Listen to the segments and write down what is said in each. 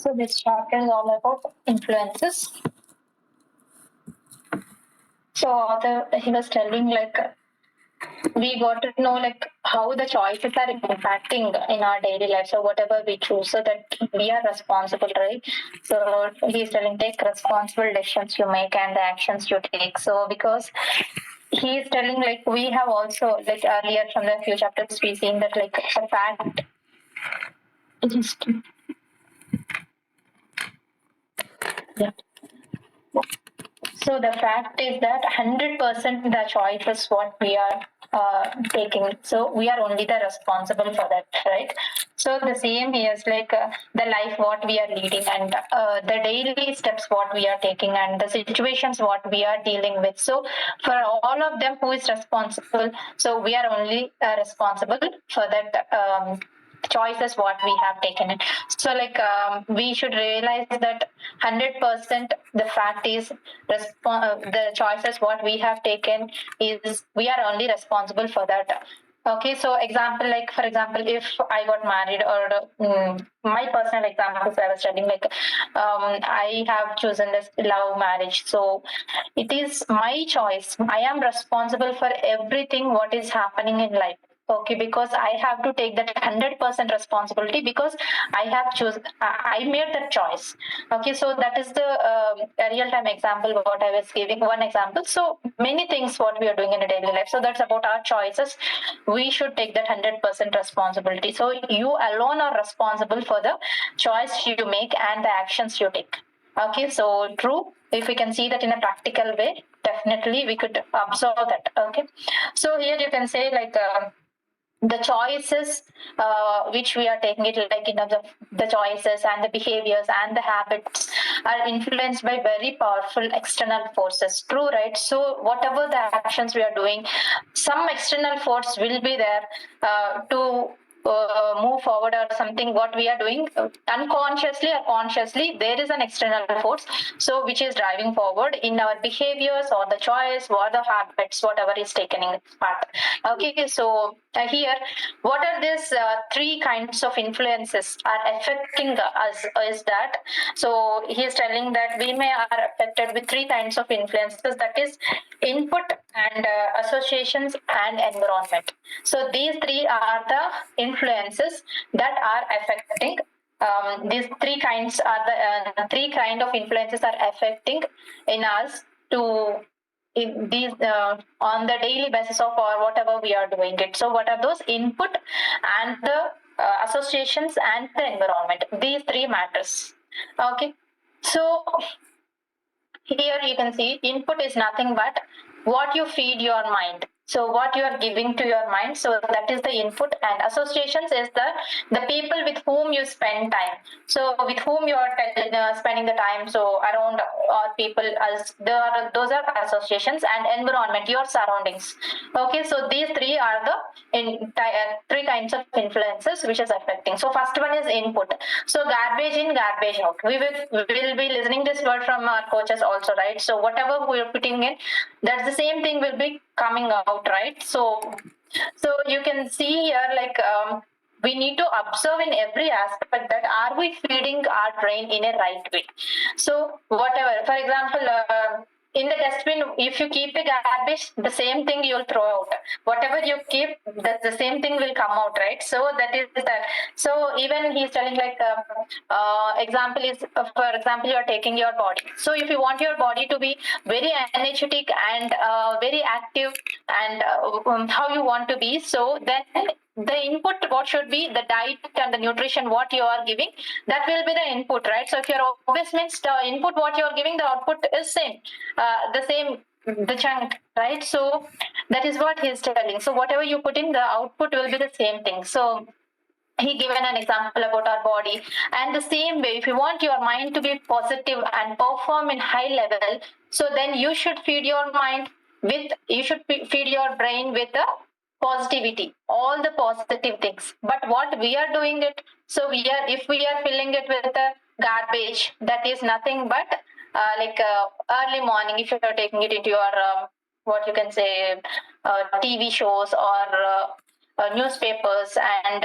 So this chapter is all about influences. So he was telling we got to know how the choices are impacting in our daily life. So whatever we choose, so that we are responsible, right? So he's telling take responsible decisions you make and the actions you take. So because he's telling we have also earlier from the few chapters we seen that the fact just yeah. So the fact is that 100% the choice is what we are taking. So we are only the responsible for that, right? So the same is the life what we are leading and the daily steps what we are taking and the situations what we are dealing with. So for all of them, who is responsible? So we are only responsible for that. Choices what we have taken it. So we should realize that 100% the fact is the choices what we have taken is we are only responsible for that. Okay, so example, for example, if I got married or my personal example, so I was studying I have chosen this love marriage. So it is my choice. I am responsible for everything what is happening in life. Okay, because I have to take that 100% responsibility because I have chosen, I made that choice. Okay, so that is the real time example what I was giving, one example. So many things what we are doing in a daily life. So that's about our choices. We should take that 100% responsibility. So you alone are responsible for the choice you make and the actions you take. Okay, so true. If we can see that in a practical way, definitely we could observe that. Okay, so here you can say the choices which we are taking it in terms of the choices and the behaviors and the habits are influenced by very powerful external forces. True, right? So whatever the actions we are doing, some external force will be there to move forward or something what we are doing unconsciously or consciously there is an external force so which is driving forward in our behaviors or the choice or the habits whatever is taken in part. Okay, so here what are these three kinds of influences are affecting us is that so he is telling that we may are affected with three kinds of influences, that is input and associations and environment. So these three are the influences that are affecting these three kinds are the three kind of influences are affecting in us to in these on the daily basis of or whatever we are doing it. So what are those input and the associations and the environment? These three matters. Okay, so here you can see input is nothing but what you feed your mind. So what you are giving to your mind, so that is the input, and associations is the people with whom you spend time. So with whom you are spending the time. So around people as those are associations, and environment, your surroundings. Okay, so these three are the three kinds of influences which is affecting. So first one is input. So garbage in, garbage out. We will be listening this word from our coaches also, right? So whatever we are putting in, that's the same thing will be coming out, right? So you can see here we need to observe in every aspect that are we feeding our brain in a right way. So whatever, for example, in the dustbin, if you keep a garbage, the same thing you'll throw out. Whatever you keep, that the same thing will come out, right? So that is that. So even he's telling example is, for example, you are taking your body. So if you want your body to be very energetic and very active and how you want to be, so then the input what should be the diet and the nutrition what you are giving, that will be the input, right? So if you're obese means the input what you are giving, the output is same, the same, the chunk, right? So that is what he's telling. So whatever you put in, the output will be the same thing. So he given an example about our body, and the same way if you want your mind to be positive and perform in high level, so then you should feed your mind with, you should feed your brain with the positivity, all the positive things. But what we are doing it, so we are, if we are filling it with the garbage, that is nothing but early morning, if you are taking it into your what you can say TV shows or newspapers, and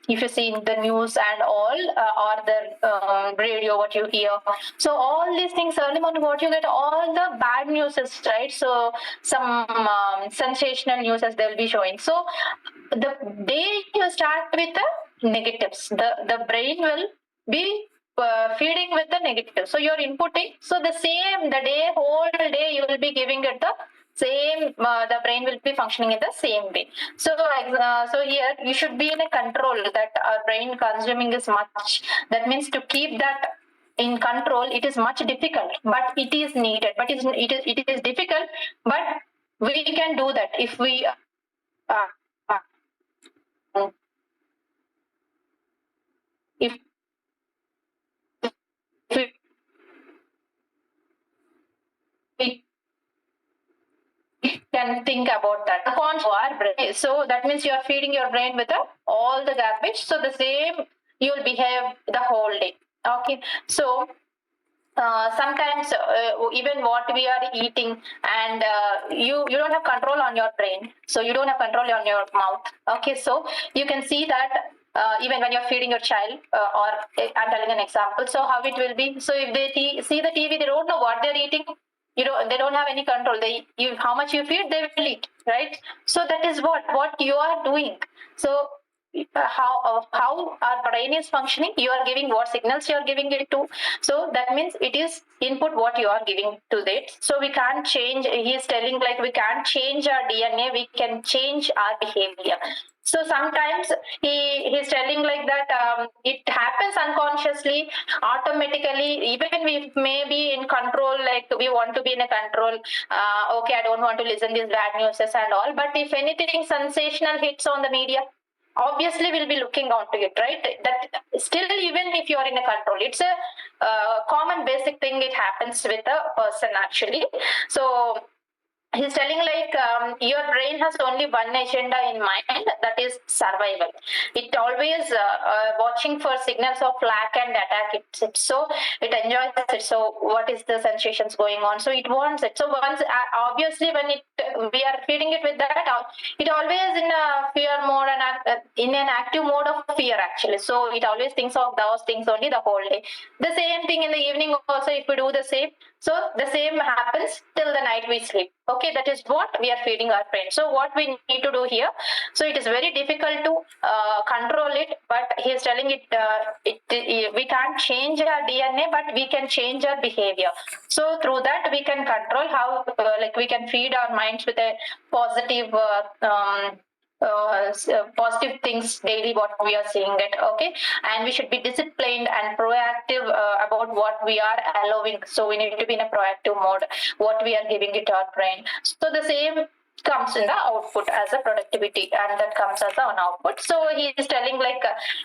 if you see the news and all, or the radio, what you hear. So all these things, early morning, what you get, all the bad news is, right? So some sensational news as they'll be showing. So the day you start with the negatives, the brain will be feeding with the negative. So you're inputting. So the day, whole day, you will be giving it the same. The brain will be functioning in the same way. So here you should be in a control that our brain consuming is much. That means to keep that in control, it is much difficult, but it is needed. But it is difficult, but we can do that if we. If we can think about that. Our brain. So that means you are feeding your brain with all the garbage. So the same you will behave the whole day. Okay. So sometimes even what we are eating, and you don't have control on your brain, so you don't have control on your mouth. Okay, so you can see that even when you're feeding your child, or I'm telling an example, so how it will be. So if they see the TV, they don't know what they're eating. They don't have any control. How much you feed, they will eat, right? So that is what you are doing. So how our brain is functioning, you are giving what signals you are giving it to. So that means it is input what you are giving to it. So we can't change. He is telling like we can't change our DNA, we can change our behavior. So sometimes he's telling like that it happens unconsciously, automatically. Even we may be in control, like we want to be in a control. Okay, I don't want to listen these bad news and all. But if anything sensational hits on the media, obviously we'll be looking onto it, right? That still, even if you are in a control, it's a common basic thing. It happens with a person actually. So he's telling like your brain has only one agenda in mind, that is survival. It always watching for signals of lack and attack. So it enjoys it. So what is the sensations going on, so it wants it. So once obviously when we are feeding it with that, it always in a fear mode, and in an active mode of fear actually. So it always thinks of those things only the whole day. The same thing in the evening also, if we do the same, so the same happens till the night we sleep. Okay, that is what we are feeding our brain. So what we need to do here, so it is very difficult to control it, but he is telling we can't change our DNA, but we can change our behavior. So through that we can control how like we can feed our minds with a positive positive things daily, what we are seeing it. Okay, and we should be disciplined and proactive about what we are allowing. So we need to be in a proactive mode, what we are giving it our brain. So the same comes in the output as a productivity, and that comes as an output. So he is telling like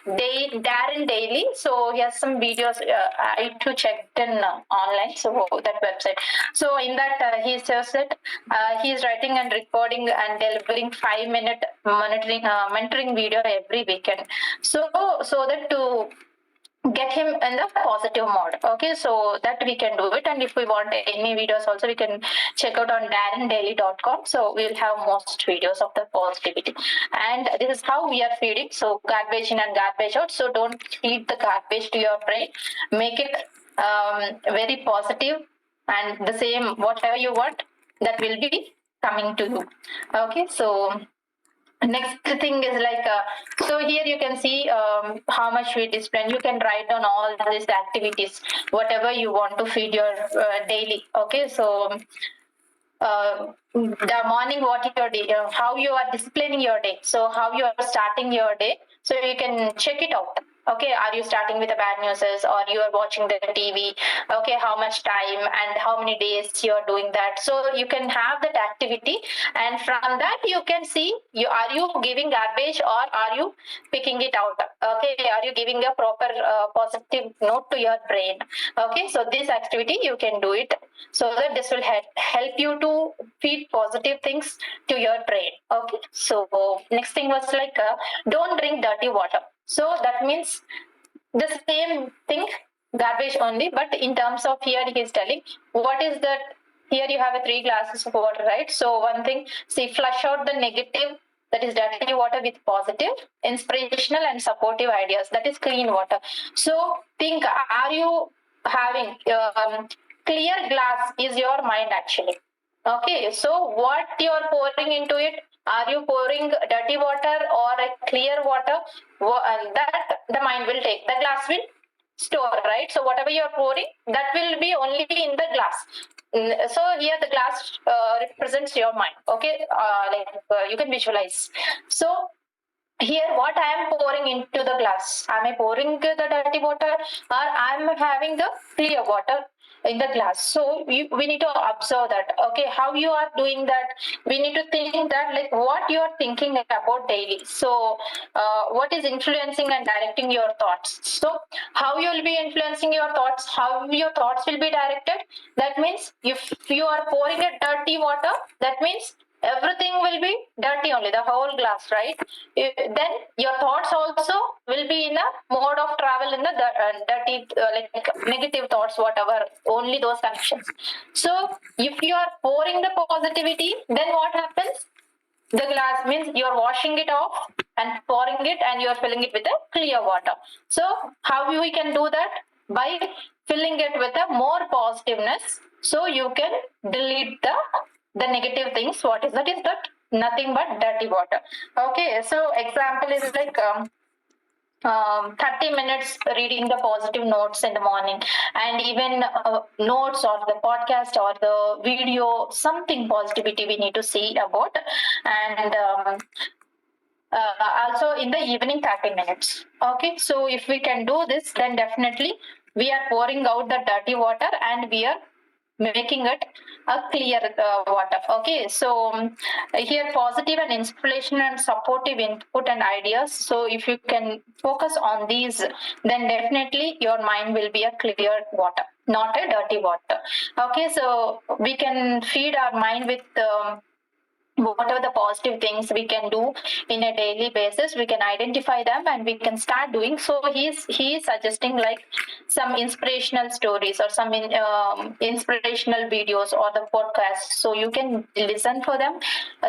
Darren Daily. So he has some videos I to check in online, so that website. So in that he says that he is writing and recording and delivering 5-minute mentoring video every weekend. So that to get him in the positive mode. Okay, so that we can do it. And if we want any videos also, we can check out on darrendaily.com. So we'll have most videos of the positivity. And this is how we are feeding. So garbage in and garbage out. So don't feed the garbage to your brain. Make it very positive, and the same whatever you want, that will be coming to you. Okay, so next thing is like so here you can see how much we discipline. You can write down all these activities, whatever you want to feed your daily. Okay, so the morning, what your day, how you are disciplining your day, so how you are starting your day, so you can check it out. Okay, are you starting with the bad news, or you are watching the TV? Okay, how much time and how many days you are doing that? So you can have that activity, and from that you can see are you giving garbage or are you picking it out? Okay, are you giving a proper positive note to your brain? Okay, so this activity you can do it, so that this will help you to feed positive things to your brain. Okay, so next thing was like don't drink dirty water. So that means the same thing, garbage only, but in terms of here he is telling what is that. Here you have 3 glasses of water, right? So one thing, see, flush out the negative that is dirty water with positive, inspirational and supportive ideas, that is clean water. So think, are you having clear glass is your mind actually. Okay, so what you are pouring into it, are you pouring dirty water or a clear water? That the mind will take, the glass will store, right? So whatever you are pouring, that will be only in the glass. So here the glass represents your mind. Okay, you can visualize. So here what I am pouring into the glass, am I pouring the dirty water or I am having the clear water in the glass? So we need to observe that. Okay, how you are doing that, we need to think that like what you are thinking about daily. So what is influencing and directing your thoughts? So how you will be influencing your thoughts, how your thoughts will be directed, that means if you are pouring a dirty water, that means everything will be dirty only, the whole glass, right? Then your thoughts also will be in a mode of travel in the dirty, like negative thoughts, whatever, only those connections. So if you are pouring the positivity, then what happens? The glass means you're washing it off and pouring it and you're filling it with a clear water. So how we can do that? By filling it with a more positiveness, so you can delete the negative things. What is that? Is that nothing but dirty water? Okay, so example is like 30 minutes reading the positive notes in the morning, and even notes or the podcast or the video, something positivity we need to see about. And also in the evening 30 minutes. Okay, so if we can do this, then definitely we are pouring out the dirty water and we are making it a clear water. Okay, so here positive and inspiration and supportive input and ideas. So if you can focus on these, then definitely your mind will be a clear water, not a dirty water. Okay, so we can feed our mind with whatever the positive things we can do in a daily basis, we can identify them and we can start doing. So he is suggesting like some inspirational stories or some inspirational videos or the podcasts, so you can listen for them,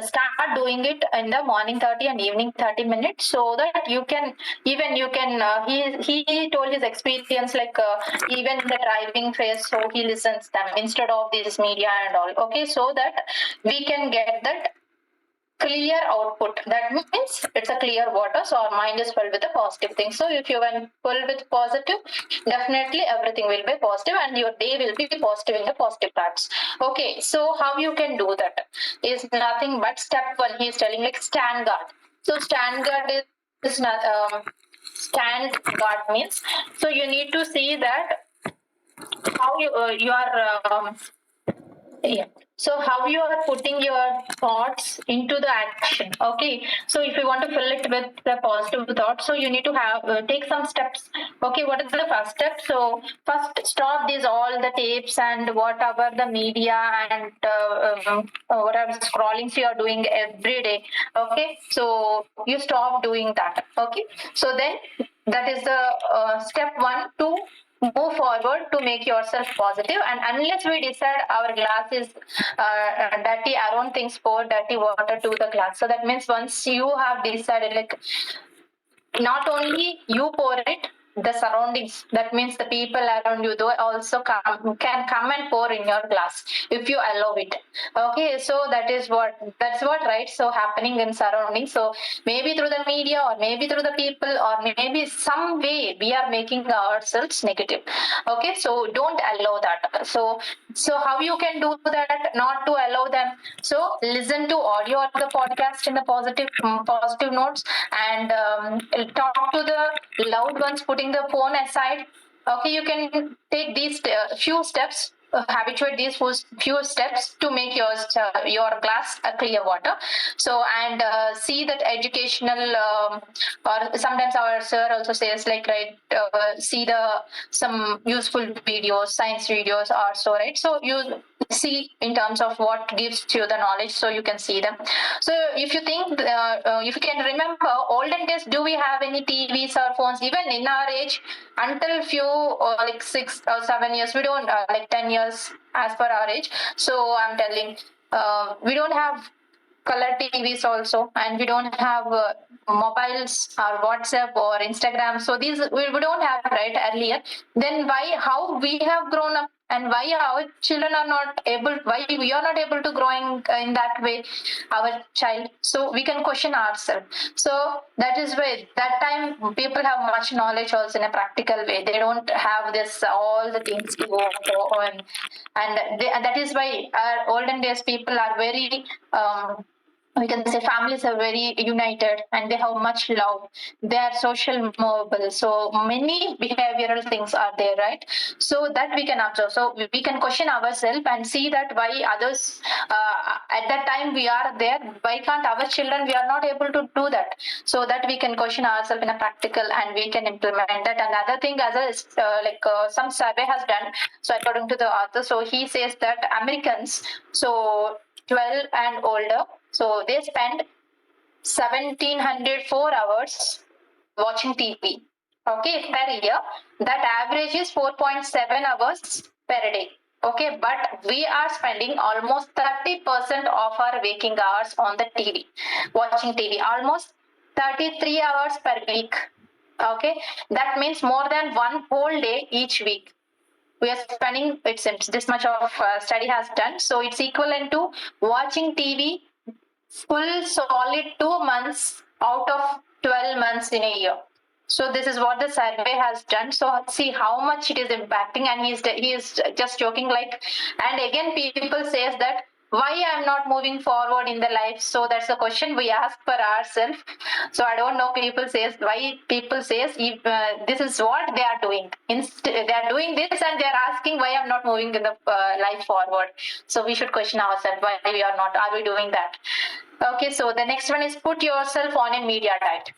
start doing it in the morning 30 and evening 30 minutes, so that you can, even you can he told his experience like even the driving phase, so he listens them instead of this media and all. Okay, so that we can get that clear output. That means it's a clear water, so our mind is filled with the positive things. So if you are filled with positive, definitely everything will be positive and your day will be positive in the positive parts. Okay, so how you can do that is nothing but step one. He is telling like stand guard. So stand guard is not stand guard means, so you need to see that how you are yeah. So how you are putting your thoughts into the action. Okay. So if you want to fill it with the positive thoughts, so you need to have take some steps. Okay. What is the first step? So first stop these all the tapes and whatever the media and whatever scrollings you are doing every day. Okay. So you stop doing that. Okay. So then that is the step one to move forward to make yourself positive. And unless we decide our glass is dirty, our own things pour dirty water to the glass. So that means once you have decided, like not only you pour it, the surroundings, that means the people around you, they also can come and pour in your glass if you allow it. Okay, so that's what, right? So happening in surroundings, so maybe through the media or maybe through the people or maybe some way we are making ourselves negative. Okay, so don't allow that. So how you can do that, not to allow them? So listen to audio or the podcast in the positive notes, and talk to the loved ones, putting the phone aside. Okay, you can take these few steps, habituate these few steps to make your glass a clear water. So and see that educational or sometimes our sir also says like, right, see the some useful videos, science videos also, right? So you see in terms of what gives you the knowledge, so you can see them. So if you think if you can remember olden days, do we have any TVs or phones? Even in our age, until few like 6 or 7 years, we don't like 10 years as per our age. So I'm telling we don't have color TVs also, and we don't have mobiles or WhatsApp or Instagram. So these we don't have right earlier. Then why how we have grown up and why our children are not able? Why we are not able to growing in that way, our child? So we can question ourselves. So that is why that time people have much knowledge also in a practical way. They don't have this all the things to go on, and that is why our olden days people are very we can say families are very united and they have much love. They are social mobile, so many behavioral things are there, right? So that we can observe. So we can question ourselves and see that why others at that time we are there, why can't our children we are not able to do that? So that we can question ourselves in a practical and we can implement that. Another thing as a some survey has done, so according to the author, so he says that Americans, so 12 and older, so they spend 1704 hours watching TV. Okay, per year. That average is 4.7 hours per day. Okay, but we are spending almost 30% of our waking hours on the TV, watching TV, almost 33 hours per week. Okay, that means more than one whole day each week we are spending. It seems this much of study has done, so it's equivalent to watching TV full solid 2 months out of 12 months in a year. So this is what the survey has done. So see how much it is impacting, and he is just joking like. And again, people says that why I'm not moving forward in the life. So that's the question we ask for ourselves. So I don't know. People says why people says if, this is what they are doing. They are doing this and they are asking why I'm not moving in the life forward. So we should question ourselves why we are not. Are we doing that? Okay, so the next one is put yourself on a media diet.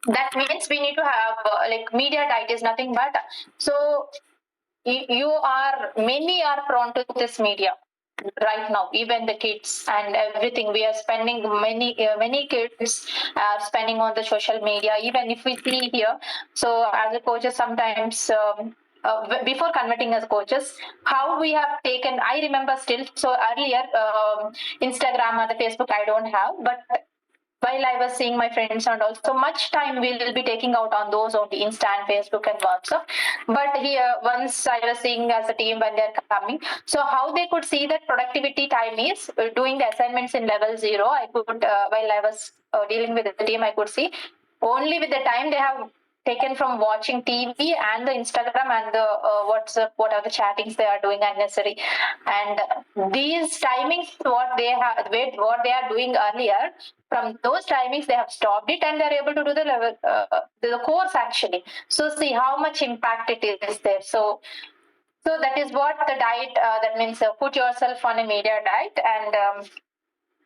That means we need to have like media diet is nothing but so you are many are prone to this media right now, even the kids and everything. We are spending many kids are spending on the social media. Even if we see here, so as a coaches sometimes before converting as coaches, how we have taken, I remember still, so earlier Instagram or the Facebook I don't have, but while I was seeing my friends and also much time we will be taking out on those on the Insta and Facebook and WhatsApp. But here, once I was seeing as a team when they're coming, so how they could see that productivity time is doing the assignments in level zero. I could, while I was dealing with the team, I could see only with the time they have taken from watching TV and the Instagram and the WhatsApp, what are the chattings they are doing unnecessary. And these timings, what they are doing earlier, from those timings they have stopped it and they are able to do the level, the course actually. So see how much impact it is there. So that is what the diet, that means put yourself on a media diet. And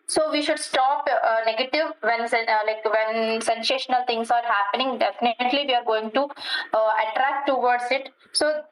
so we should stop negative like when sensational things are happening. Definitely, we are going to attract towards it. So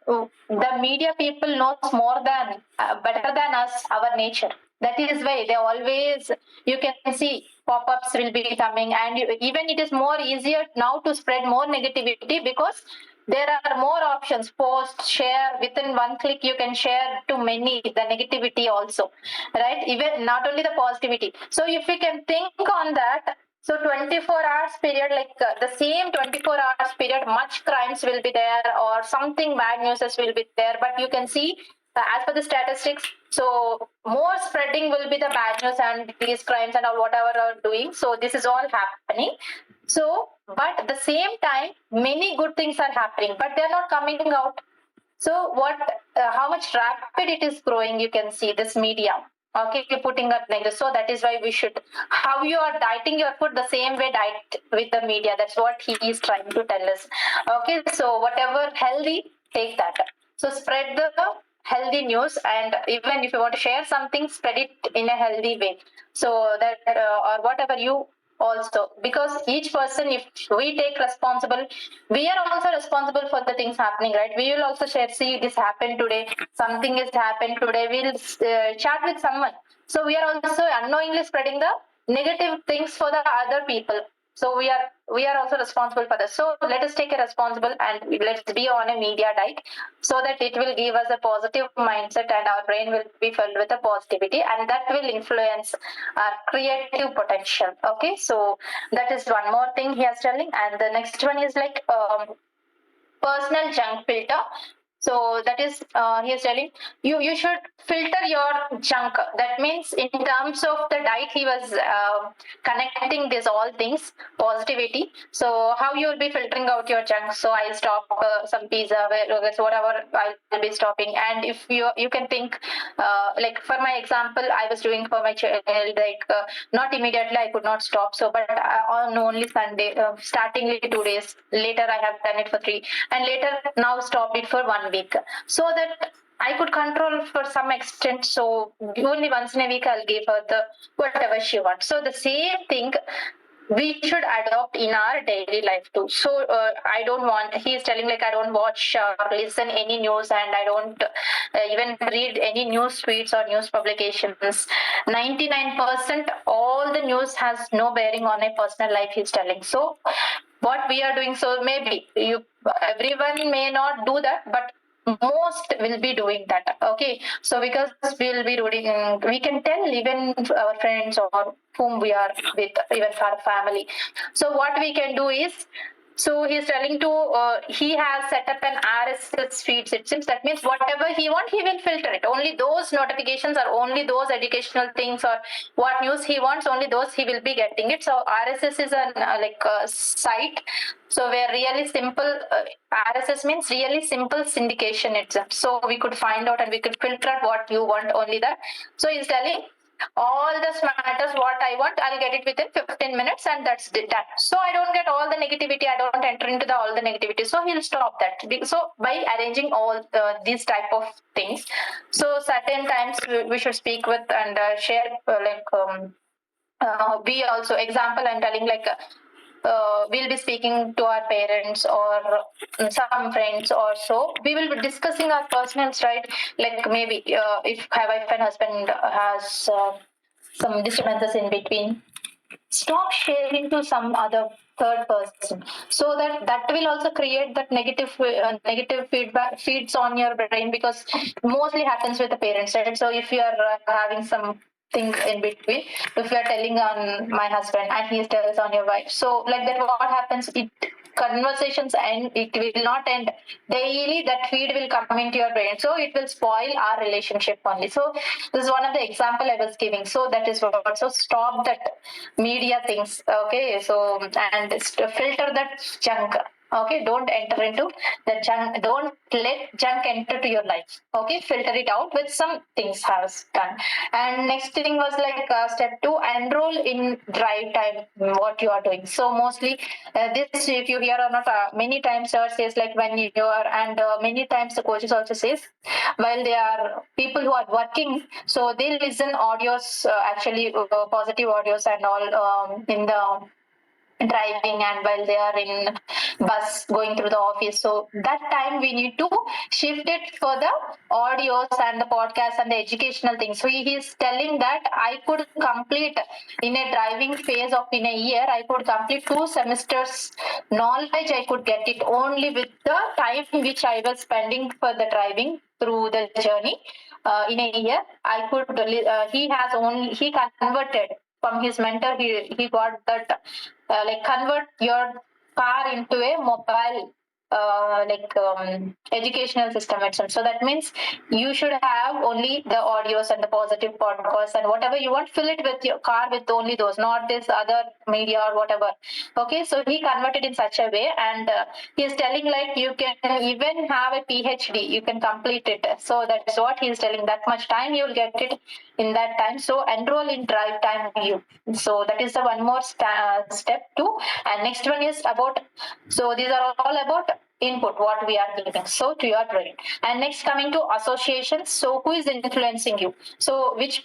the media people knows more than better than us our nature. That is why they always, you can see pop-ups will be coming, and even it is more easier now to spread more negativity because there are more options. Post, share, within one click you can share to many the negativity also, right? Even not only the positivity. So if we can think on that, so 24 hours period, like the same 24 hours period, much crimes will be there or something bad news will be there. But you can see as per the statistics, so more spreading will be the bad news and these crimes and all whatever are doing. So this is all happening. So, but at the same time, many good things are happening, but they're not coming out. So what, how much rapid it is growing, you can see this media. Okay, you're putting up like this. So that is why we should, how you are dieting your food, the same way diet with the media. That's what he is trying to tell us. Okay, so whatever healthy, take that. So spread the healthy news, and even if you want to share something, spread it in a healthy way. So that or whatever you also, because each person, if we take responsible, we are also responsible for the things happening, right? We will also share, see this happened today, something has happened today, we'll chat with someone. So we are also unknowingly spreading the negative things for the other people. So we are we are also responsible for this. So let us take a responsible and let's be on a media diet so that it will give us a positive mindset and our brain will be filled with a positivity and that will influence our creative potential. Okay, so that is one more thing he is telling. And the next one is like personal junk filter. So that is he is telling you should filter your junk. That means in terms of the diet he was connecting these all things positivity. So how you will be filtering out your junk. So I'll stop some pizza, whatever I'll be stopping. And if you can think like for my example I was doing for my child like not immediately I could not stop. So but on only Sunday startingly 2 days later I have done it for 3 and later now stopped it for 1 week so that I could control for some extent. So only once in a week I'll give her the whatever she wants. So the same thing we should adopt in our daily life too. So I don't want, he is telling like I don't watch or listen any news and I don't even read any news tweets or news publications. 99% all the news has no bearing on a personal life, he's telling. So what we are doing, so maybe everyone may not do that, but most will be doing that. Okay, so because we'll be reading, we can tell even our friends or whom we are with, even for our family. So what we can do is, so he's telling to he has set up an RSS feeds. It seems that means whatever he wants, he will filter it. Only those notifications or only those educational things or what news he wants, only those he will be getting it. So RSS is an like a site. So where really simple RSS means really simple syndication itself. So we could find out and we could filter out what you want, only that. So he's telling all this matters what I want, I'll get it within 15 minutes and that's done. So I don't get all the negativity, I don't enter into the all the negativity. So he'll stop that. So by arranging all these type of things, so certain times we should speak with and share we also example I'm telling like we'll be speaking to our parents or some friends or so. We will be discussing our personals, right? Like maybe if my wife and husband has some disturbances in between, stop sharing to some other third person, so that will also create that negative feedback feeds on your brain, because mostly happens with the parents, right? So if you are having some thing in between, if you are telling on my husband and he tells on your wife, so like that what happens, it conversations end, it will not end daily, that feed will come into your brain, so it will spoil our relationship only. So this is one of the example I was giving. So that is what, so stop that media things. Okay, so and filter that junk. Okay, don't enter into the junk, don't let junk enter to your life. Okay, filter it out with some things has done. And next thing was like step 2, enroll in drive time, what you are doing. So mostly this, if you hear or not, many times sir says like when you are, and many times the coaches also says while they are people who are working, so they listen audios, actually positive audios and all in the driving and while they are in bus going through the office. So that time we need to shift it for the audios and the podcast and the educational things. So he is telling that I could complete in a driving phase of in a year, I could complete 2 semesters knowledge, I could get it only with the time which I was spending for the driving through the journey. In a year I could he has only, he converted from his mentor, he got that like convert your car into a mobile educational system itself. So that means you should have only the audios and the positive podcasts and whatever you want, fill it with your car with only those, not this other media or whatever. Okay, so he converted in such a way, and he's telling like you can even have a PhD, you can complete it. So that's what he's telling, that much time you will get it in that time. So enroll in drive time you. So that is the one more step 2. And next one is about, so these are all about input what we are giving so to your brain. And next coming to associations, so who is influencing you, so which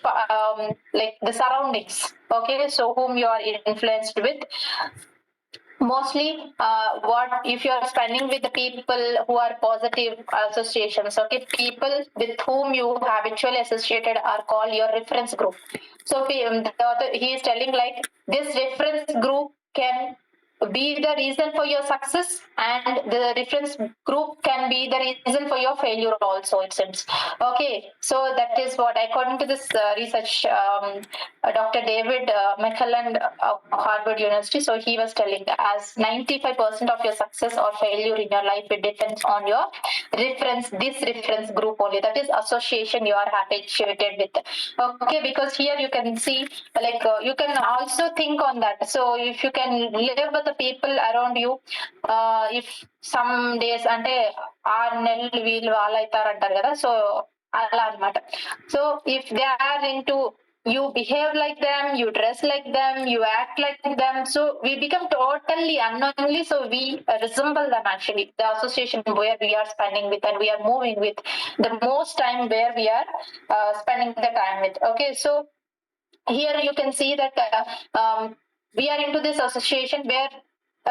like the surroundings. Okay, so whom you are influenced with, mostly what if you are spending with the people who are positive associations. Okay, people with whom you habitually associated are called your reference group. So he is telling like this reference group can be the reason for your success, and the reference group can be the reason for your failure also, it seems. Okay, so that is what, according to this research, Dr. David McClelland of Harvard University, so he was telling as 95% of your success or failure in your life, it depends on your this reference group only, that is association you are habituated with. Okay, because here you can see, like you can also think on that. So if you can live with the people around you, if some days అంటే 6 నెలలు వీళ్ళు వాళ్ళైతారు అంటారు కదా, so అలా అనమాట. So if they are into, you behave like them, you dress like them, you act like them, so we become totally unknowingly, so we resemble them actually, the association where we are spending with and we are moving with, the most time where we are spending the time with. Okay, so here you can see that we are into this association where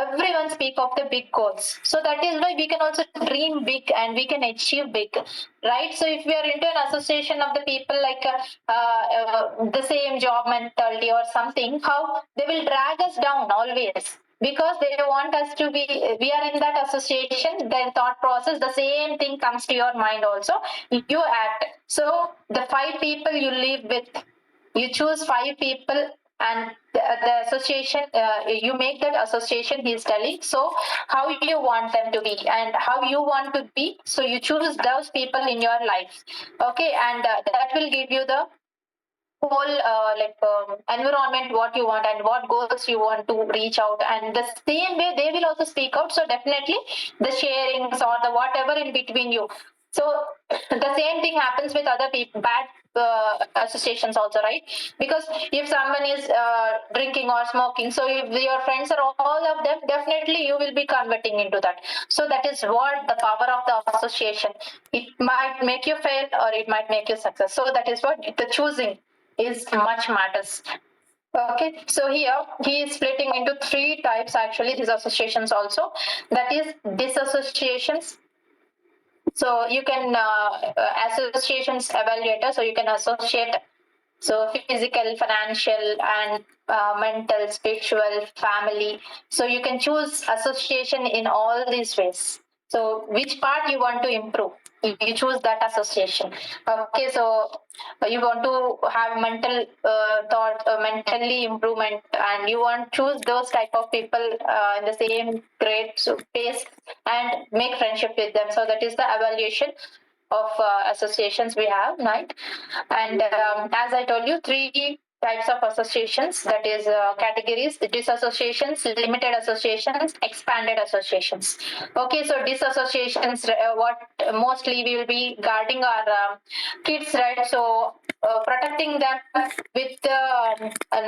everyone speak of the big goals, so that is why we can also dream big and we can achieve big, right? So if we are into an association of the people like the same job mentality or something, how they will drag us down always, because they want us to be, we are in that association, their thought process, the same thing comes to your mind also, you act. So the 5 people you live with, you choose 5 people, and the association, you make that association, he is telling. So how you want them to be and how you want to be, so you choose those people in your life. Okay, and that will give you the whole environment what you want and what goals you want to reach out, and the same way they will also speak out, so definitely the sharings or the whatever in between you. So the same thing happens with other people, bad associations also, right? Because if someone is drinking or smoking, so if your friends are all of them, definitely you will be converting into that. So that is what the power of the association, it might make you fail or it might make you success. So that is what the choosing is much matters. Okay, so here he is splitting into 3 types actually, these associations also, that is disassociations. So you can associations evaluator, so you can associate, so physical, financial, and mental, spiritual, family. So you can choose association in all these ways. So which part you want to improve, you choose that association. Okay, so you want to have mental thought, mentally improvement, and you want to choose those type of people in the same grade, so pace, and make friendship with them. So that is the evaluation of associations we have, right? And as I told you, 3 types of associations, that is categories: disassociations, limited associations, expanded associations. Okay, so disassociations, what mostly we will be guarding our kids, right? So protecting them with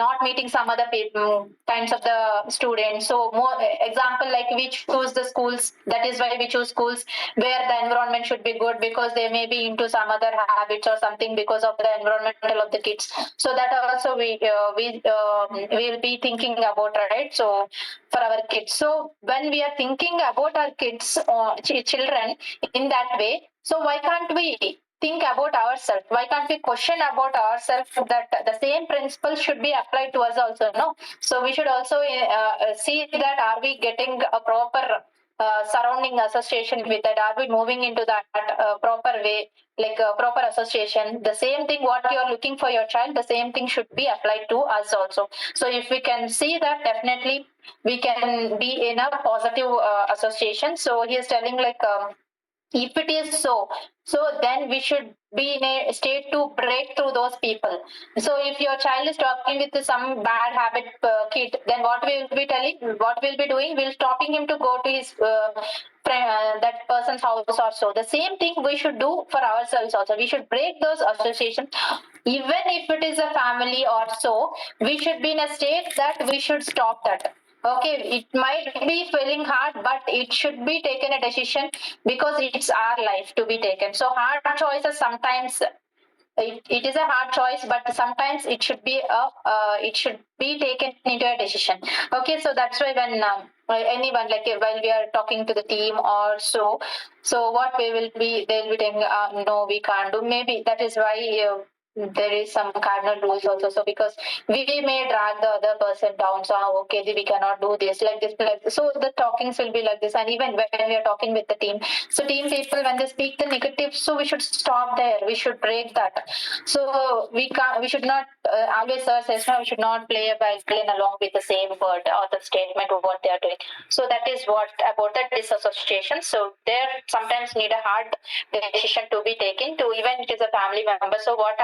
not meeting some other people, kinds of the students. So more example, like we choose the schools, that is why we choose schools where the environment should be good, because they may be into some other habits or something because of the environmental of the kids. So that also will be thinking about, right? So for our kids, so when we are thinking about our kids or children in that way, so why can't we think about ourselves? Why can't we question about ourselves that the same principle should be applied to us also? No, so we should also see that are we getting a proper surrounding association with that, are we moving into that proper way, like a proper association. The same thing what you are looking for your child, the same thing should be applied to us also. So if we can see that, definitely we can be in a positive association. So he is telling like if it is so, so then we should be in a state to break through those people. So if your child is talking with some bad habit kid, then what we will be telling, what we'll be doing, we'll stopping him to go to his that person's house or so. The same thing we should do for ourselves also. We should break those associations. Even if it is a family or so, we should be in a state that we should stop that. Okay, it might be feeling hard, but it should be taken a decision, because it's our life to be taken. So hard choices sometimes, it is a hard choice, but sometimes it should be it should be taken into a decision. Okay, so that's why when anyone, like while we are talking to the team or so, so what we will be, they'll be saying no, we can't do. Maybe that is why there is some cardinal rules also. So because we may drag the other person down, so okay, we cannot do this like this, like this. So the talkings will be like this. And even when we are talking with the team, so team people when they speak the negative, so we should stop there. We should break that. So we can't. We should not always says no. We should not play a violin along with the same word or the statement of what they are doing. So that is what about the disassociation. So there sometimes need a hard decision to be taken to even it is a family member. So what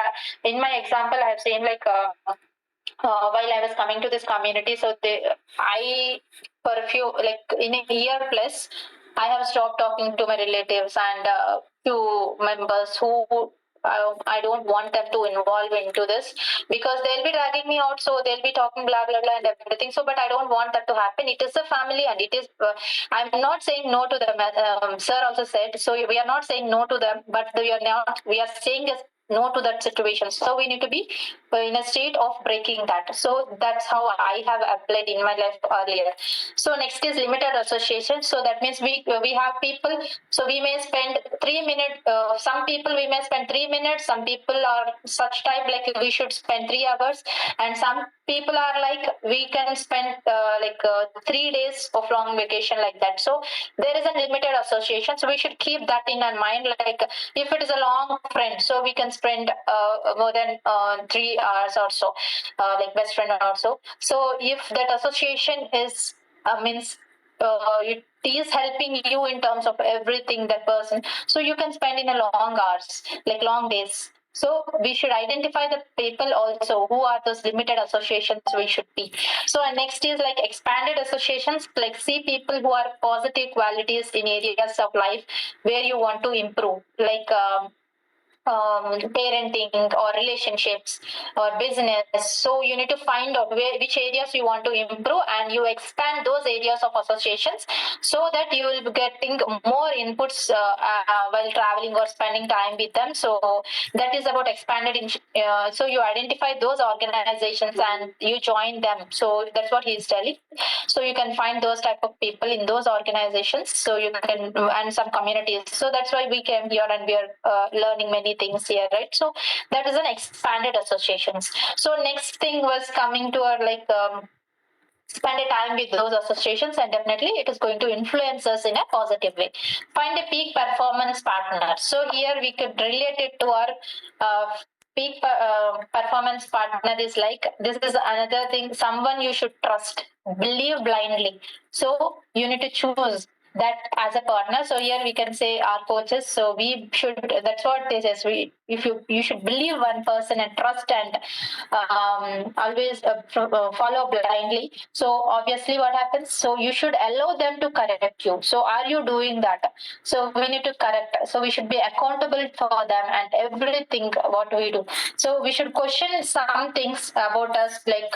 in my example I have seen like while I was coming to this community, so I for a few like in a year plus, I have stopped talking to my relatives and few members who I don't want them to involve into this because they'll be dragging me out. So they'll be talking blah blah blah and everything. So, but I don't want that to happen. It is a family, and it is. I'm not saying no to them. Sir also said so. We are not saying no to them, but we are not. We are saying no to that situation. So we need to be in a state of breaking that. So that's how I have applied in my life earlier. So next is limited association. So that means we have people. So we may spend 3 minutes. Some people we may spend 3 minutes. Some people are such type like we should spend 3 hours, and some people are like we can spend 3 days of long vacation like that. So there is a limited association. So we should keep that in our mind. Like if it is a long friend, so we can spend more than 3 hours or so, like best friend or so. So if that association is means it is helping you in terms of everything that person, so you can spend in a long hours, like long days. So we should identify the people also who are those limited associations we should be. So next is like expanded associations, like see people who are positive qualities in areas of life where you want to improve, like parenting or relationships or business. So you need to find out which areas you want to improve and you expand those areas of associations so that you will be getting more inputs while traveling or spending time with them. So that is about expanded so you identify those organizations and you join them. So that's what he's telling. So you can find those type of people in those organizations, so you can, and some communities. So that's why we came here and we are learning many things here, right? So that is an expanded associations. So next thing was coming to our like spend a time with those associations, and definitely it is going to influence us in a positive way. Find a peak performance partner. So here we could relate it to our uh, peak performance partner is like this is another thing, someone you should trust, believe blindly. So you need to choose that as a partner. So here we can say our coaches. So we should. That's what they says. We if you should believe one person and trust and always follow blindly. So obviously, what happens? So you should allow them to correct you. So are you doing that? So we need to correct. So we should be accountable for them and everything what we do. So we should question some things about us. Like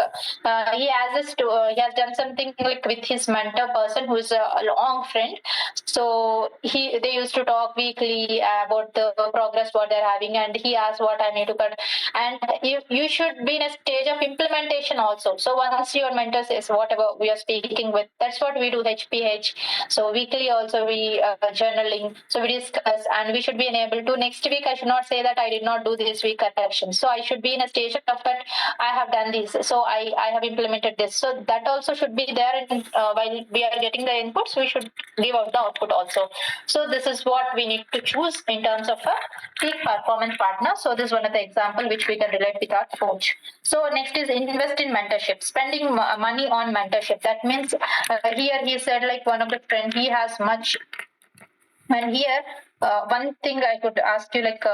he has done something like with his mentor person who is a long friend. So they used to talk weekly about the progress what they're having, and he asked what I need to cut. And you should be in a stage of implementation also. So once your mentor says whatever we are speaking with, that's what we do HPH. So weekly also we journaling. So we discuss, and we should be enabled to next week. I should not say that I did not do this week correction. So I should be in a stage of that I have done this. So I have implemented this. So that also should be there. In, while we are getting the inputs, we should give out the output also. So this is what we need to choose in terms of a peak performance partner. So this is one of the example which we can relate with our coach. So next is invest in mentorship, spending money on mentorship. That means here he said like one of the friend he has much. And here one thing I could ask you like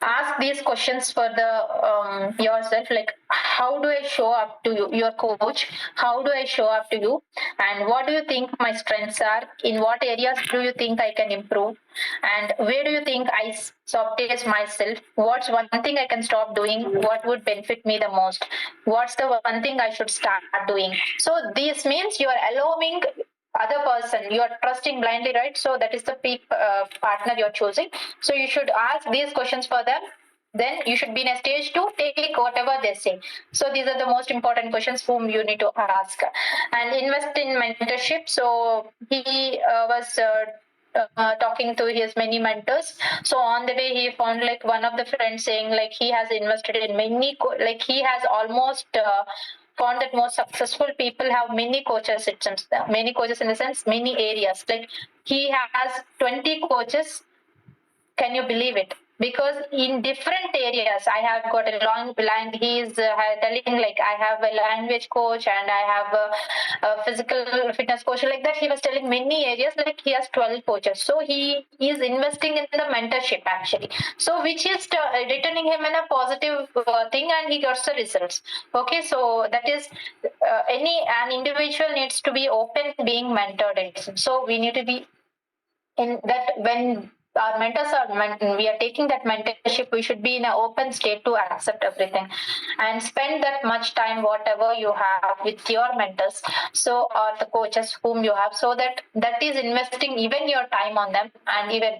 ask these questions for the yourself, like how do I show up to you, your coach, how do I show up to you, and what do you think my strengths are, in what areas do you think I can improve, and where do you think I sabotage myself, what's one thing I can stop doing, what would benefit me the most, what's the one thing I should start doing. So this means you are allowing other person, you are trusting blindly, right? So that is the peak partner you're choosing. So you should ask these questions for them, then you should be in a stage to take whatever they say. So these are the most important questions whom you need to ask. And invest in mentorship. So he was talking to his many mentors. So on the way, he found like one of the friends saying like he has invested in many, like he has almost found that most successful people have many coaches systems, many coaches in the sense many areas. Like he has 20 coaches. Can you believe it? Because in different areas, I have got a long line. He's telling like I have a language coach and I have a physical fitness coach. Like that, he was telling many areas. Like he has 12 coaches. So he is investing in the mentorship actually. So which is returning him in a positive thing, and he gets the results. Okay, so that is an individual needs to be open being mentored. So we need to be in that when our mentors are we are taking that mentorship, we should be in an open state to accept everything and spend that much time whatever you have with your mentors, so or the coaches whom you have, so that is investing even your time on them. And even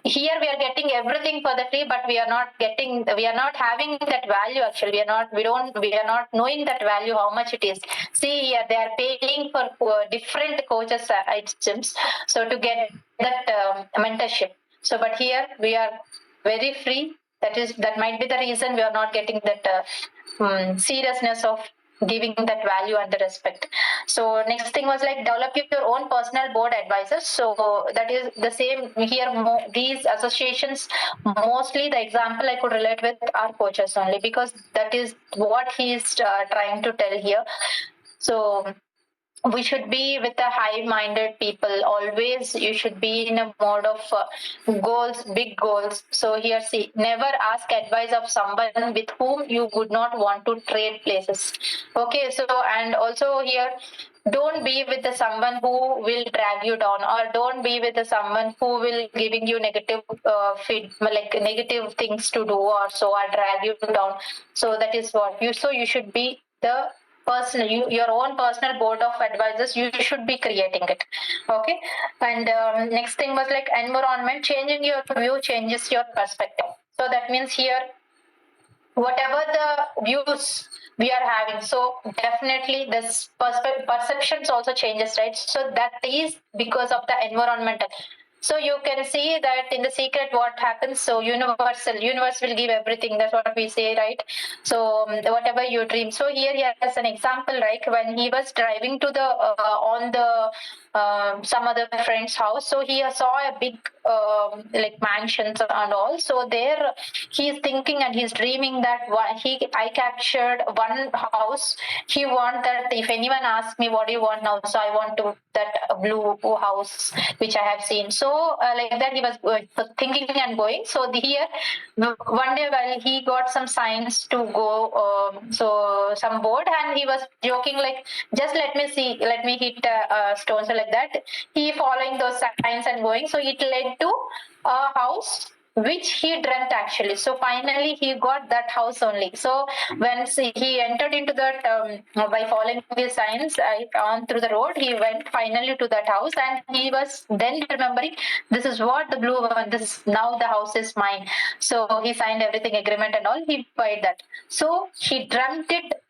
here we are getting everything for the free, but we are not having that value. Actually, we are not knowing that value, how much it is. See here, they are paying for different coaches it seems, so to get that mentorship. So but here we are very free. That might be the reason we are not getting that seriousness of giving that value and the respect. So next thing was like develop your own personal board advisors. So that is the same here. These associations, mostly the example I could relate with are coaches only, because that is what he is trying to tell here. So we should be with the high-minded people always. You should be in a mode of goals, big goals. So here, see, never ask advice of someone with whom you would not want to trade places. Okay, so and also here, don't be with the someone who will drag you down, or don't be with the someone who will giving you negative feed, like negative things to do, or so, or drag you down. So that is what you. So you should be the personal, your own personal board of advisors. You should be creating it. Okay, and next thing was like environment. Changing your view changes your perspective. So that means here, whatever the views we are having, so definitely this perceptions also changes, right? So that is because of the environmental. So you can see that in the secret what happens. So universe will give everything. That's what we say, right? So whatever you dream. So here as an example, right? When he was driving to the on the some other friend's house, so he saw a big like mansions and all. So there he's thinking and he's dreaming that I captured one house. He want that if anyone asks me what do you want now, so I want to that blue house which I have seen. So like that he was thinking and going. So here one day while he got some signs to go, so some board, and he was joking like, just let me see, let me hit a stone. So like that he following those signs and going. So it led to a house which he dreamt actually. So finally he got that house only. So when he entered into that by following the signs on through the road, he went finally to that house, and he was then remembering, this is what the blue one, this is now the house is mine. So he signed everything agreement and all, he paid that. So he dreamt it,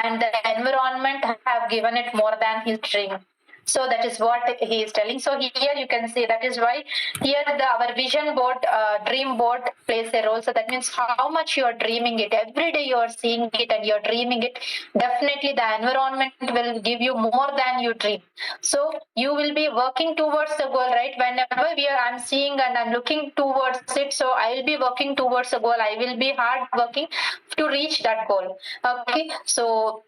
and the environment have given it more than his dream. So that is what he is telling. So here you can see, that is why here our vision board, dream board plays a role. So that means how much you are dreaming it. Every day you are seeing it and you are dreaming it. Definitely the environment will give you more than you dream. So you will be working towards the goal, right? Whenever I'm seeing and I'm looking towards it, so I will be working towards the goal. I will be hard working to reach that goal. Okay, so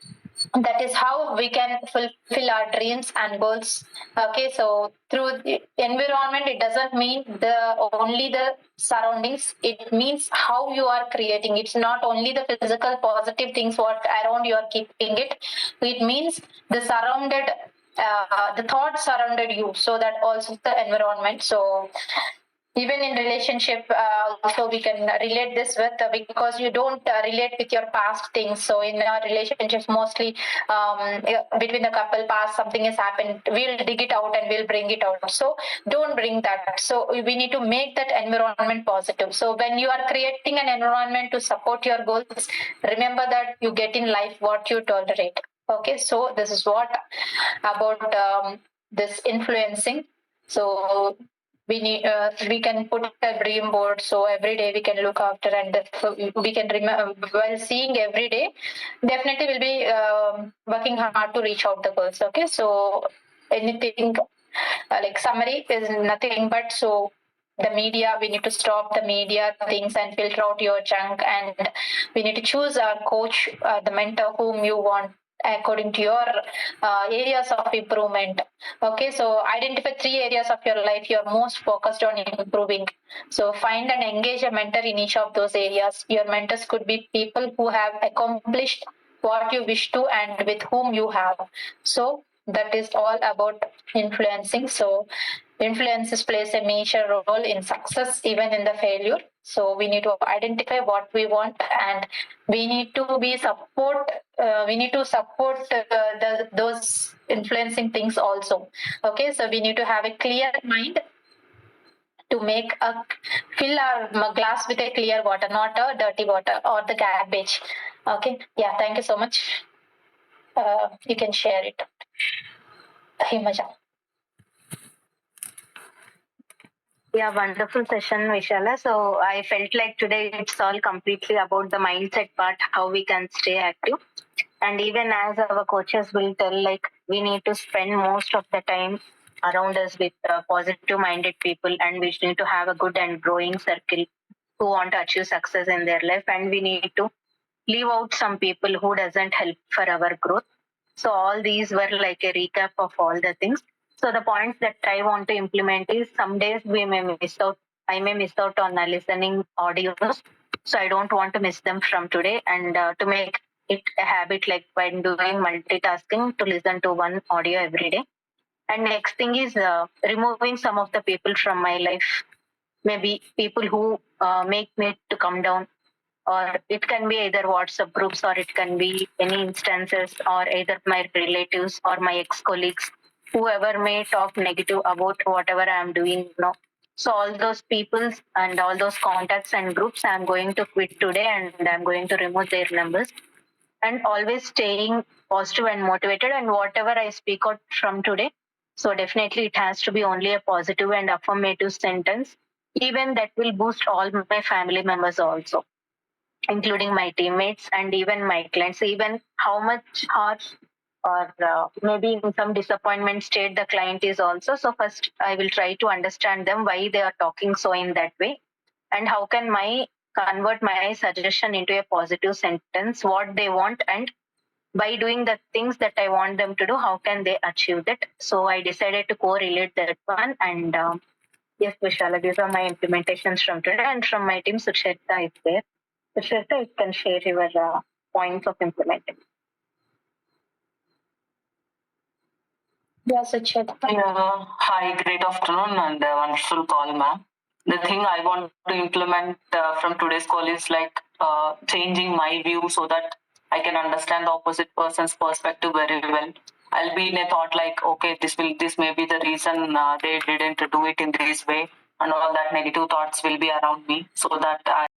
that is how we can fulfill our dreams and goals. Okay, so through the environment, it doesn't mean the only the surroundings, it means how you are creating. It's not only the physical positive things what around you are keeping it means the surrounded the thoughts surrounded you, so that also the environment. So even in relationship also we can relate this with because you don't relate with your past things. So in our relationships mostly between the couple, past something has happened, we'll dig it out and we'll bring it out. So don't bring that. So we need to make that environment positive. So when you are creating an environment to support your goals, remember that you get in life what you tolerate. Okay, so this is what about this influencing. So we can put a dream board, so every day we can look after, and we can remember while seeing every day. Definitely, we'll be working hard to reach out the goals. Okay, so anything like summary is nothing but so the media, we need to stop the media things and filter out your junk, and we need to choose our coach, the mentor whom you want according to your areas of improvement. Okay, so identify 3 areas of your life you're most focused on improving. So find and engage a mentor in each of those areas. Your mentors could be people who have accomplished what you wish to and with whom you have. So that is all about influencing. So influences plays a major role in success, even in the failure. So we need to identify what we want, and we need to be support. We need to support those influencing things also. Okay, so we need to have a clear mind to make a fill our glass with a clear water, not a dirty water or the garbage. Okay, yeah, thank you so much. You can share it. Himaja. Yeah, wonderful session, Vishala. So I felt like today it's all completely about the mindset part, how we can stay active. And even as our coaches will tell, like we need to spend most of the time around us with positive minded people, and we need to have a good and growing circle who want to achieve success in their life, and we need to leave out some people who doesn't help for our growth. So all these were like a recap of all the things. So the points that I want to implement is some days we may miss out. I may miss out on listening audios, so I don't want to miss them from today. And to make it a habit, like when doing multitasking, to listen to one audio every day. And next thing is removing some of the people from my life. Maybe people who make me to come down, or it can be either WhatsApp groups, or it can be any instances, or either my relatives or my ex-colleagues, whoever may talk negative about whatever I'm doing now. So all those people and all those contacts and groups, I'm going to quit today, and I'm going to remove their numbers. And always staying positive and motivated, and whatever I speak out from today, so definitely it has to be only a positive and affirmative sentence. Even that will boost all my family members also, including my teammates and even my clients. Even how much harsh or maybe in some disappointment state the client is also. So first I will try to understand them why they are talking so in that way, and how can my convert my suggestion into a positive sentence, what they want, and by doing the things that I want them to do, how can they achieve that. So I decided to correlate that one. And yes, Vishala, these are my implementations from today, and from my team, Susheta is there. Susheta, you can share your points of implementation. Yes, Sucheta. Yeah, hi, great afternoon and wonderful call, ma'am. The thing I want to implement from today's call is like changing my view so that I can understand the opposite person's perspective very well. I'll be in a thought like, okay, this may be the reason they didn't do it in this way, and all that negative thoughts will be around me, so that I